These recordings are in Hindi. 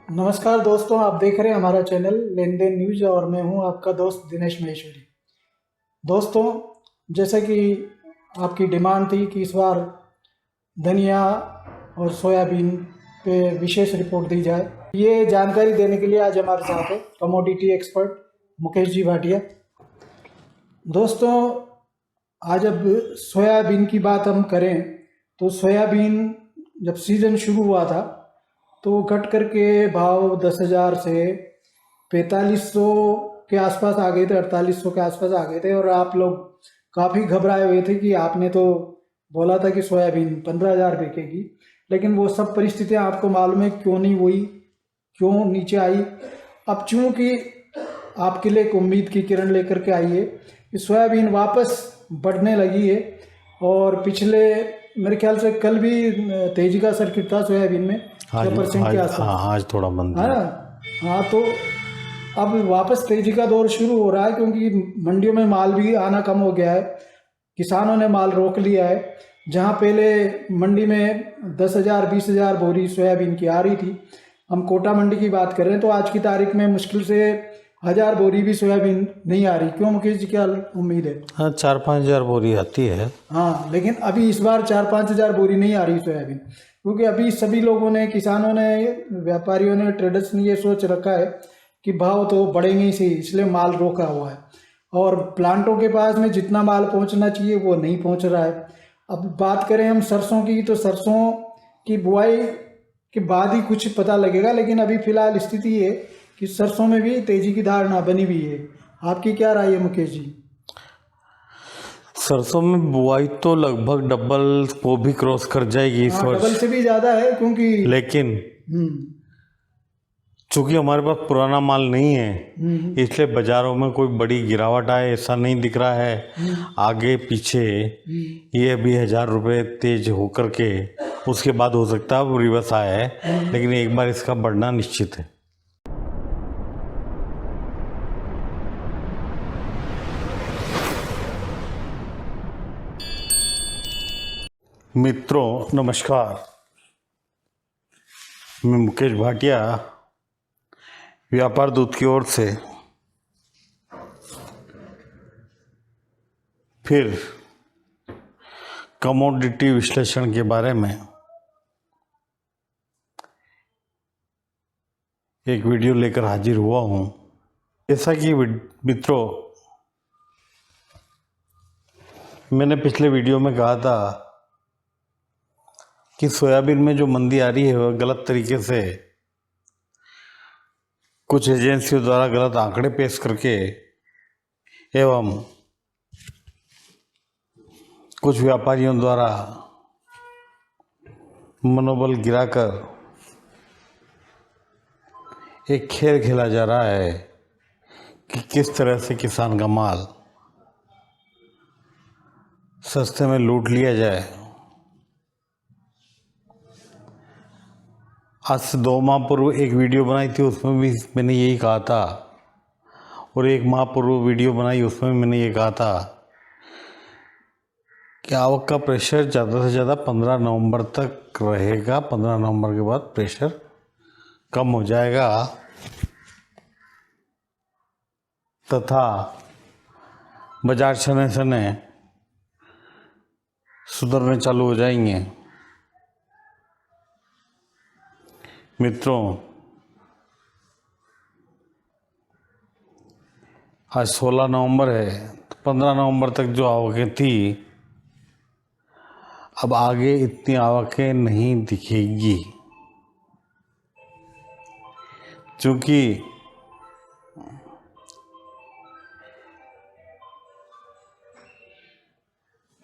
नमस्कार दोस्तों, आप देख रहे हैं हमारा चैनल लेन देन न्यूज और मैं हूं आपका दोस्त दिनेश महेश्वरी। दोस्तों, जैसे कि आपकी डिमांड थी कि इस बार धनिया और सोयाबीन पे विशेष रिपोर्ट दी जाए, ये जानकारी देने के लिए आज हमारे साथ है कमोडिटी एक्सपर्ट मुकेश जी भाटिया। दोस्तों, आज अब सोयाबीन की बात हम करें तो सोयाबीन जब सीज़न शुरू हुआ था तो घट करके भाव 10,000 से 4500 के आसपास आ गए थे, 4800 के आसपास आ गए थे। और आप लोग काफ़ी घबराए हुए थे कि आपने तो बोला था कि सोयाबीन 15,000 बिकेगी, लेकिन वो सब परिस्थितियां आपको मालूम है क्यों नहीं हुई, क्यों नीचे आई। अब चूंकि आपके लिए एक उम्मीद की किरण लेकर के आई है कि सोयाबीन वापस बढ़ने लगी है। और पिछले मेरे ख्याल से कल भी तेजी का सर्किट था सोयाबीन में, 6% के आसपास। हाँ, आज थोड़ा मंदी है है। ना। हाँ, तो अब वापस तेजी का दौर शुरू हो रहा है क्योंकि मंडियों में माल भी आना कम हो गया है। किसानों ने माल रोक लिया है। जहाँ पहले मंडी में 10,000 20,000 बोरी सोयाबीन की आ रही थी, हम कोटा मंडी की बात कर रहे हैं, तो आज की तारीख में मुश्किल से 1,000 बोरी भी सोयाबीन नहीं आ रही। क्यों मुकेश जी, क्या उम्मीद है? हाँ, 4-5 हज़ार बोरी आती है। हाँ, लेकिन अभी इस बार 4-5 हज़ार बोरी नहीं आ रही सोयाबीन, क्योंकि अभी सभी लोगों ने, किसानों ने, व्यापारियों ने, ट्रेडर्स ने ये सोच रखा है कि भाव तो बढ़ेंगे ही सही, इसलिए माल रोका हुआ है। और प्लांटों के पास में जितना माल पहुंचना चाहिए वो नहीं पहुंच रहा है। अब बात करें हम सरसों की, तो सरसों की बुआई के बाद ही कुछ पता लगेगा, लेकिन अभी फिलहाल स्थिति ये कि सरसों में भी तेजी की धारणा बनी हुई है। आपकी क्या राय है मुकेश जी? सरसों में बुआई तो लगभग डबल को भी क्रॉस कर जाएगी इस हाँ, डबल वर्ष, से भी ज़्यादा है क्योंकि लेकिन चूंकि हमारे पास पुराना माल नहीं है इसलिए बाजारों में कोई बड़ी गिरावट आए ऐसा नहीं दिख रहा है। आगे पीछे ये अभी 1,000 रुपये तेज होकर के उसके बाद हो सकता है वो रिवर्स आया है, लेकिन एक बार इसका बढ़ना निश्चित है। मित्रों नमस्कार, मैं मुकेश भाटिया व्यापार दूत की ओर से फिर कमोडिटी विश्लेषण के बारे में एक वीडियो लेकर हाजिर हुआ हूँ। जैसा कि मित्रों, मैंने पिछले वीडियो में कहा था कि सोयाबीन में जो मंदी आ रही है वह गलत तरीके से कुछ एजेंसियों द्वारा गलत आंकड़े पेश करके एवं कुछ व्यापारियों द्वारा मनोबल गिराकर एक खेल खेला जा रहा है कि किस तरह से किसान का माल सस्ते में लूट लिया जाए। आज से 2 माह पूर्व एक वीडियो बनाई थी, उसमें भी मैंने यही कहा था, और 1 माह पूर्व वीडियो बनाई उसमें मैंने ये कहा था कि आवक का प्रेशर ज़्यादा से ज़्यादा 15 नवंबर तक रहेगा। 15 नवंबर के बाद प्रेशर कम हो जाएगा तथा बाजार सने सने सुधरने चालू हो जाएंगे। मित्रों, आज 16 नवंबर है, तो 15 नवंबर तक जो आवकें थी अब आगे इतनी आवकें नहीं दिखेगी, क्योंकि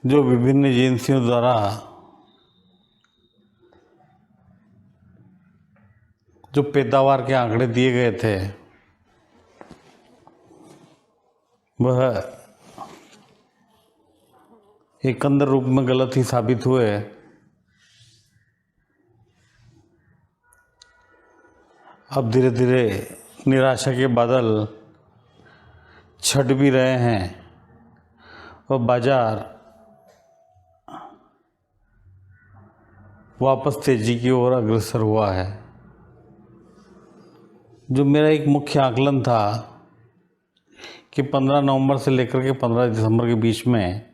जो विभिन्न एजेंसियों द्वारा जो पैदावार के आंकड़े दिए गए थे वह एक अंदर रूप में गलत ही साबित हुए। अब धीरे धीरे निराशा के बादल छट भी रहे हैं और बाजार वापस तेजी की ओर अग्रसर हुआ है। जो मेरा एक मुख्य आकलन था कि 15 नवंबर से लेकर के 15 दिसंबर के बीच में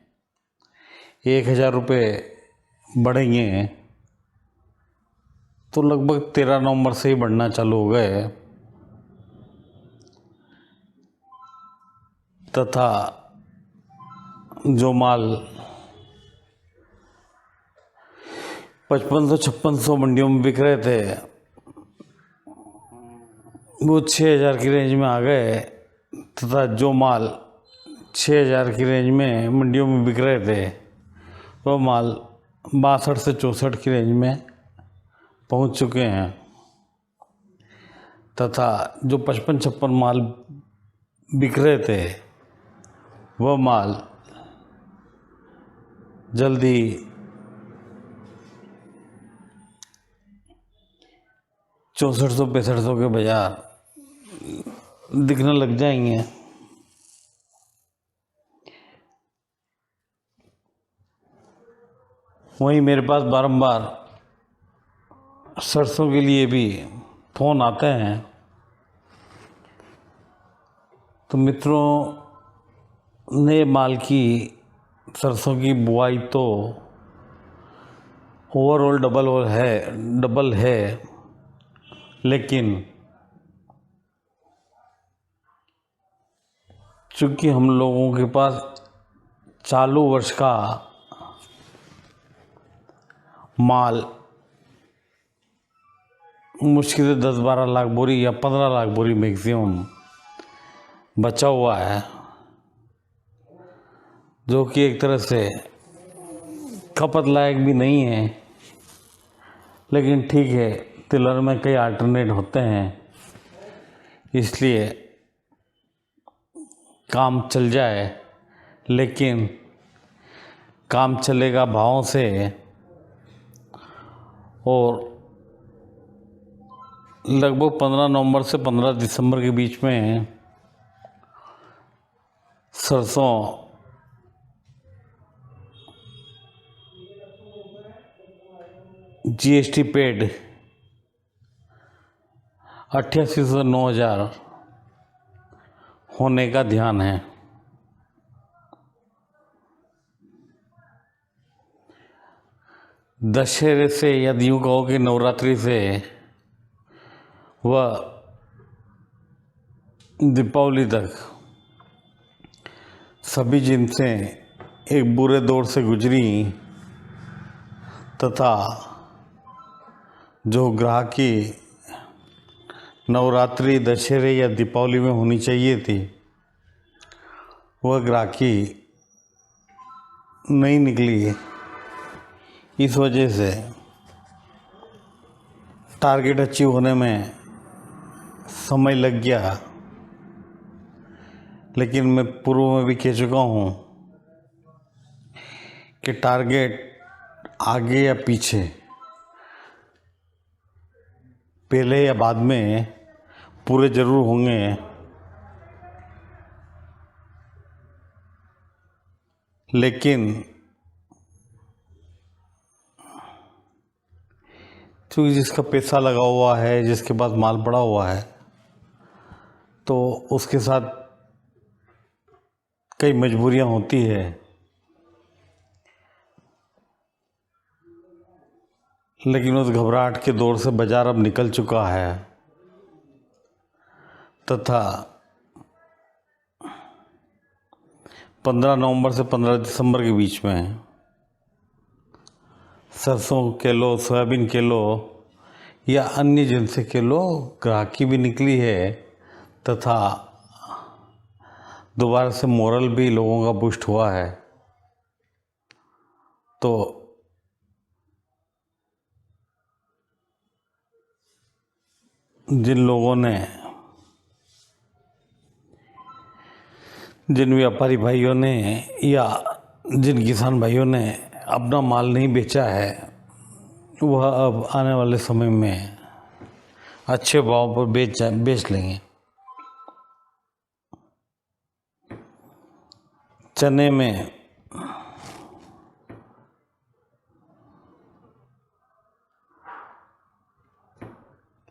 1000 रुपये बढ़ेंगे, तो लगभग 13 नवंबर से ही बढ़ना चालू हो गए तथा जो माल 5500-5600 मंडियों में बिक रहे थे वो 6000 की रेंज में आ गए तथा जो माल 6000 की रेंज में मंडियों में बिक रहे थे वो माल 62 से 64 की रेंज में पहुंच चुके हैं तथा जो 55-56 माल बिक रहे थे वह माल जल्दी 6400-6500 के बाजार दिखने लग जाएंगे। वहीं मेरे पास बारंबार सरसों के लिए भी फ़ोन आते हैं। तो मित्रों, नए माल की सरसों की बुआई तो ओवरऑल डबल है, लेकिन चूँकि हम लोगों के पास चालू वर्ष का माल मुश्किल से 10-12 लाख बोरी या 15 लाख बोरी मैक्सिमम बचा हुआ है, जो कि एक तरह से खपत लायक भी नहीं है, लेकिन ठीक है, टिलर में कई अल्टरनेट होते हैं, इसलिए काम चल जाए। लेकिन काम चलेगा भावों से, और लगभग 15 नवंबर से 15 दिसंबर के बीच में सरसों GST पेड 8800 से 9000 होने का ध्यान है। दशहरे से या यूँ कहो कि नवरात्रि से वह दीपावली तक सभी जिनसें एक बुरे दौर से गुजरी तथा जो ग्राहकी नवरात्रि, दशहरे या दीपावली में होनी चाहिए थी, वह ग्राहकी नहीं निकली। इस वजह से टारगेट अचीव होने में समय लग गया। लेकिन मैं पूर्व में भी कह चुका हूँ कि टारगेट आगे या पीछे, पहले या बाद में पूरे ज़रूर होंगे। लेकिन क्योंकि जिसका पैसा लगा हुआ है, जिसके पास माल पड़ा हुआ है, तो उसके साथ कई मजबूरियां होती है। लेकिन उस घबराहट के दौर से बाजार अब निकल चुका है तथा 15 नवंबर से 15 दिसंबर के बीच में सरसों के लो, सोयाबीन के लो या अन्य जिनसे के लो ग्राहकी भी निकली है तथा दोबारा से मोरल भी लोगों का बूस्ट हुआ है। तो जिन लोगों ने, जिन व्यापारी भाइयों ने या जिन किसान भाइयों ने अपना माल नहीं बेचा है, वह अब आने वाले समय में अच्छे भाव पर बेच लेंगे। चने में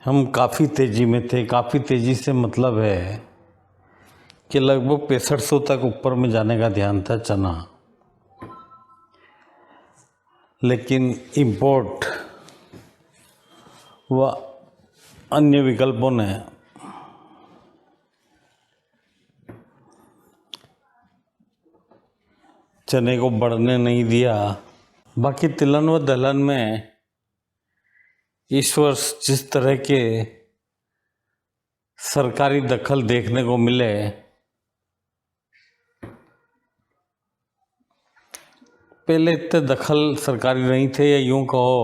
हम काफ़ी तेज़ी में थे। काफ़ी तेज़ी से मतलब है कि लगभग 6500 तक ऊपर में जाने का ध्यान था चना, लेकिन इंपोर्ट व अन्य विकल्पों ने चने को बढ़ने नहीं दिया। बाकी तिलहन व दलहन में इस वर्ष जिस तरह के सरकारी दखल देखने को मिले, पहले इतने दखल सरकारी नहीं थे, या यूं कहो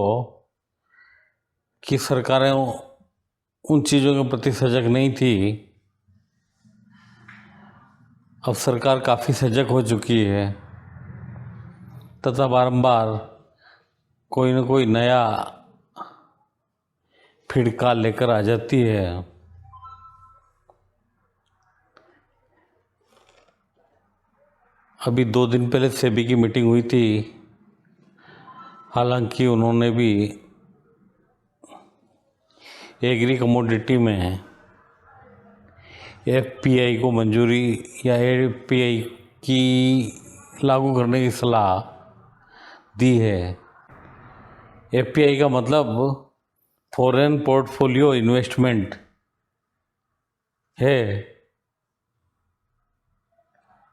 कि सरकारें उन चीज़ों के प्रति सजग नहीं थी। अब सरकार काफ़ी सजग हो चुकी है तथा बारंबार कोई न कोई नया फिड़का लेकर आ जाती है। अभी 2 दिन पहले सेबी की मीटिंग हुई थी। हालांकि उन्होंने भी एग्री कमोडिटी में एफपीआई को मंजूरी या एफपीआई की लागू करने की सलाह दी है। एफपीआई का मतलब फॉरेन पोर्टफोलियो इन्वेस्टमेंट है।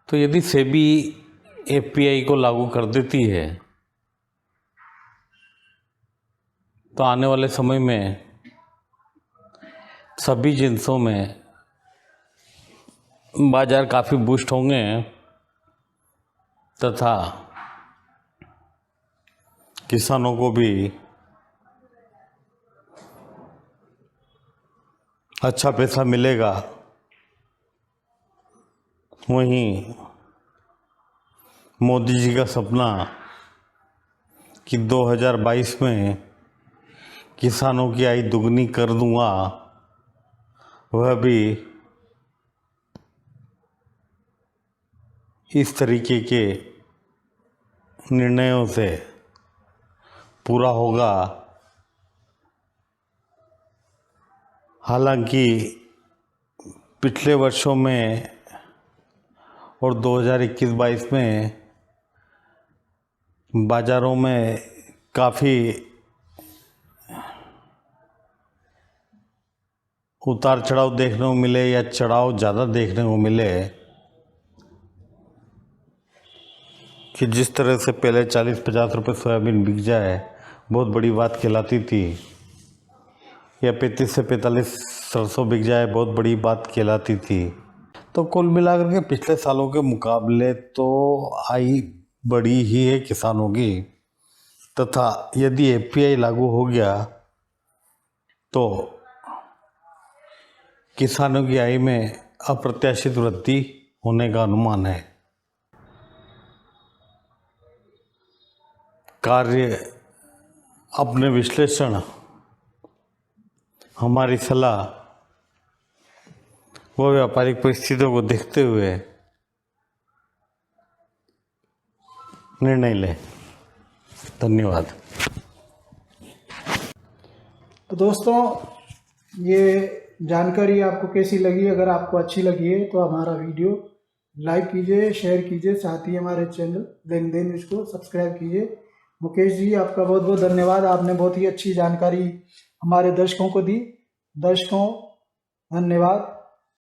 तो यदि सेबी एफपीआई को लागू कर देती है तो आने वाले समय में सभी जिन्सों में बाजार काफ़ी बूस्ट होंगे तथा किसानों को भी अच्छा पैसा मिलेगा। वहीं मोदी जी का सपना कि 2022 में किसानों की आय दुगनी कर दूंगा, वह भी इस तरीके के निर्णयों से पूरा होगा। हालांकि पिछले वर्षों में और 2021-22 में बाज़ारों में काफ़ी उतार चढ़ाव देखने को मिले, या चढ़ाव ज़्यादा देखने को मिले। कि जिस तरह से पहले 40-50 रुपये सोयाबीन बिक जाए बहुत बड़ी बात कहलाती थी, या 35 से 45 सरसों बिक जाए बहुत बड़ी बात कहलाती थी। तो कुल मिलाकर के पिछले सालों के मुकाबले तो आय बड़ी ही है किसानों की, तथा यदि एफपीआई लागू हो गया तो किसानों की आय में अप्रत्याशित वृद्धि होने का अनुमान है। कार्य अपने विश्लेषण, हमारी सलाह व व्यापारिक परिस्थितियों को देखते हुए निर्णय लें। धन्यवाद। तो दोस्तों, ये जानकारी आपको कैसी लगी? अगर आपको अच्छी लगी है तो हमारा वीडियो लाइक कीजिए, शेयर कीजिए, साथ ही हमारे चैनल लेन देन न्यूज़ को सब्सक्राइब कीजिए। मुकेश जी, आपका बहुत बहुत धन्यवाद। आपने बहुत ही अच्छी जानकारी हमारे दर्शकों को दी। दर्शकों, धन्यवाद।